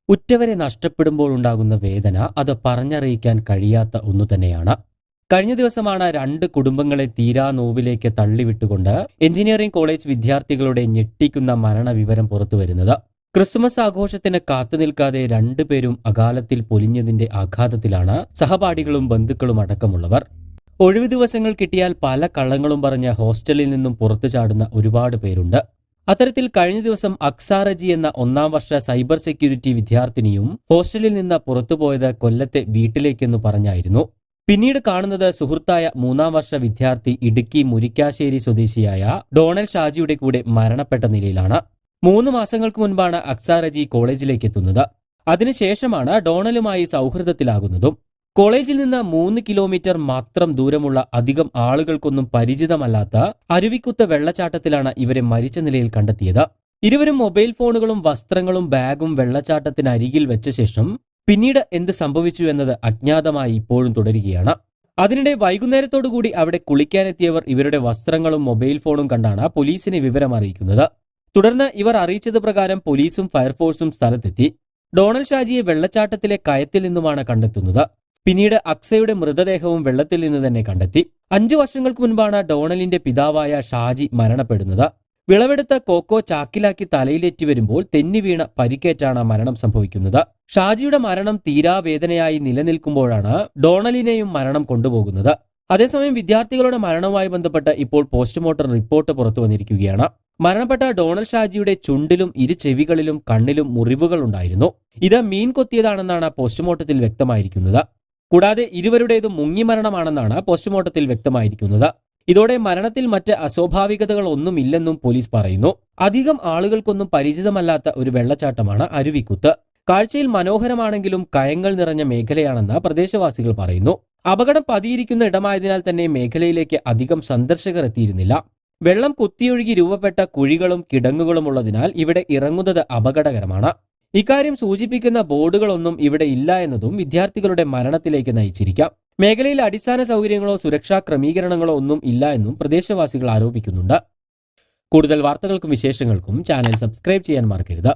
ഉറ്റവരെ നഷ്ടപ്പെടുമ്പോൾ ഉണ്ടാകുന്ന വേദന അത് പറഞ്ഞറിയിക്കാൻ കഴിയാത്ത ഒന്നു തന്നെയാണ്. കഴിഞ്ഞ ദിവസമാണ് 2 കുടുംബങ്ങളെ തീരാ നോവിലേക്ക് തള്ളിവിട്ടുകൊണ്ട് എഞ്ചിനീയറിംഗ് കോളേജ് വിദ്യാർത്ഥികളുടെ ഞെട്ടിക്കുന്ന മരണവിവരം പുറത്തുവരുന്നത്. ക്രിസ്മസ് ആഘോഷത്തിന് കാത്തുനിൽക്കാതെ 2 പേരും അകാലത്തിൽ പൊലിഞ്ഞതിന്റെ ആഘാതത്തിലാണ് സഹപാഠികളും ബന്ധുക്കളും അടക്കമുള്ളവർ. ഒഴിവു ദിവസങ്ങൾ കിട്ടിയാൽ പല കള്ളങ്ങളും പറഞ്ഞ് ഹോസ്റ്റലിൽ നിന്നും പുറത്തു ചാടുന്ന ഒരുപാട് പേരുണ്ട്. അത്തരത്തിൽ കഴിഞ്ഞ ദിവസം അക്സാറജി എന്ന 1ാം വർഷ സൈബർ സെക്യൂരിറ്റി വിദ്യാർത്ഥിനിയും ഹോസ്റ്റലിൽ നിന്ന് പുറത്തുപോയത് കൊല്ലത്തെ വീട്ടിലേക്കെന്നു പറഞ്ഞായിരുന്നു. പിന്നീട് കാണുന്നത് സുഹൃത്തായ 3ാം വർഷ വിദ്യാർത്ഥി ഇടുക്കി മുരിക്കാശ്ശേരി സ്വദേശിയായ ഡോണൽ ഷാജിയുടെ കൂടെ മരണപ്പെട്ട നിലയിലാണ്. 3 മാസങ്ങൾക്ക് മുൻപാണ് അക്സാറജി കോളേജിലേക്ക് എത്തുന്നത്. അതിനുശേഷമാണ് ഡോണലുമായി സൗഹൃദത്തിലാകുന്നതും. കോളേജിൽ നിന്ന് 3 കിലോമീറ്റർ മാത്രം ദൂരമുള്ള അധികം ആളുകൾക്കൊന്നും പരിചിതമല്ലാത്ത അരുവിക്കുത്ത് വെള്ളച്ചാട്ടത്തിലാണ് ഇവരെ മരിച്ച നിലയിൽ കണ്ടെത്തിയത്. ഇരുവരും മൊബൈൽ ഫോണുകളും വസ്ത്രങ്ങളും ബാഗും വെള്ളച്ചാട്ടത്തിനരികിൽ വെച്ച ശേഷം പിന്നീട് എന്ത് സംഭവിച്ചു എന്നത് അജ്ഞാതമായി ഇപ്പോഴും തുടരുകയാണ്. അതിനിടെ വൈകുന്നേരത്തോടുകൂടി അവിടെ കുളിക്കാനെത്തിയവർ ഇവരുടെ വസ്ത്രങ്ങളും മൊബൈൽ ഫോണും കണ്ടാണ് പോലീസിനെ വിവരം അറിയിക്കുന്നത്. തുടർന്ന് ഇവർ അറിയിച്ചത് പ്രകാരം പോലീസും ഫയർഫോഴ്സും സ്ഥലത്തെത്തി. ഡോണൽ ഷാജിയെ വെള്ളച്ചാട്ടത്തിലെ കയത്തിൽ നിന്നുമാണ് കണ്ടെത്തുന്നത്. പിന്നീട് അക്സയുടെ മൃതദേഹവും വെള്ളത്തിൽ നിന്ന് തന്നെ കണ്ടെത്തി. 5 വർഷങ്ങൾക്ക് മുൻപാണ് ഡോണലിന്റെ പിതാവായ ഷാജി മരണപ്പെടുന്നത്. വിളവെടുത്ത കോക്കോ ചാക്കിലാക്കി തലയിലേറ്റി വരുമ്പോൾ തെന്നിവീണ പരിക്കേറ്റാണ് മരണം സംഭവിക്കുന്നത്. ഷാജിയുടെ മരണം തീരാവേദനയായി നിലനിൽക്കുമ്പോഴാണ് ഡോണലിനെയും മരണം കൊണ്ടുപോകുന്നത്. അതേസമയം വിദ്യാർത്ഥികളുടെ മരണവുമായി ബന്ധപ്പെട്ട് ഇപ്പോൾ പോസ്റ്റ്മോർട്ടം റിപ്പോർട്ട് പുറത്തു വന്നിരിക്കുകയാണ്. മരണപ്പെട്ട ഡോണൽ ഷാജിയുടെ ചുണ്ടിലും 2 ചെവികളിലും കണ്ണിലും മുറിവുകൾ ഉണ്ടായിരുന്നു. ഇത് മീൻ കൊത്തിയതാണെന്നാണ് പോസ്റ്റ്മോർട്ടത്തിൽ വ്യക്തമായിരിക്കുന്നത്. കൂടാതെ ഇരുവരുടേതും മുങ്ങിമരണമാണെന്നാണ് പോസ്റ്റ്മോർട്ടത്തിൽ വ്യക്തമായിരിക്കുന്നത്. ഇതോടെ മരണത്തിൽ മറ്റ് അസ്വാഭാവികതകൾ ഒന്നുമില്ലെന്നും പോലീസ് പറയുന്നു. അധികം ആളുകൾക്കൊന്നും പരിചിതമല്ലാത്ത ഒരു വെള്ളച്ചാട്ടമാണ് അരുവിക്കുത്ത്. കാഴ്ചയിൽ മനോഹരമാണെങ്കിലും കയങ്ങൾ നിറഞ്ഞ മേഖലയാണെന്ന് പ്രദേശവാസികൾ പറയുന്നു. അപകടം പതിയിരിക്കുന്ന ഇടമായതിനാൽ തന്നെ മേഖലയിലേക്ക് അധികം സന്ദർശകർ എത്തിയിരുന്നില്ല. വെള്ളം കുത്തിയൊഴുകി രൂപപ്പെട്ട കുഴികളും കിടങ്ങുകളും ഉള്ളതിനാൽ ഇവിടെ ഇറങ്ങുന്നത് അപകടകരമാണ്. ഇക്കാര്യം സൂചിപ്പിക്കുന്ന ബോർഡുകളൊന്നും ഇവിടെ ഇല്ല എന്നതും വിദ്യാർത്ഥികളുടെ മരണത്തിലേക്ക് നയിച്ചിരിക്കാം. മേഖലയിൽ അടിസ്ഥാന സൗകര്യങ്ങളോ സുരക്ഷാ ക്രമീകരണങ്ങളോ ഒന്നും ഇല്ല എന്നും പ്രദേശവാസികൾ ആരോപിക്കുന്നുണ്ട്. കൂടുതൽ വാർത്തകൾക്കും വിശേഷങ്ങൾക്കും ചാനൽ സബ്സ്ക്രൈബ് ചെയ്യാൻ മറക്കരുത്.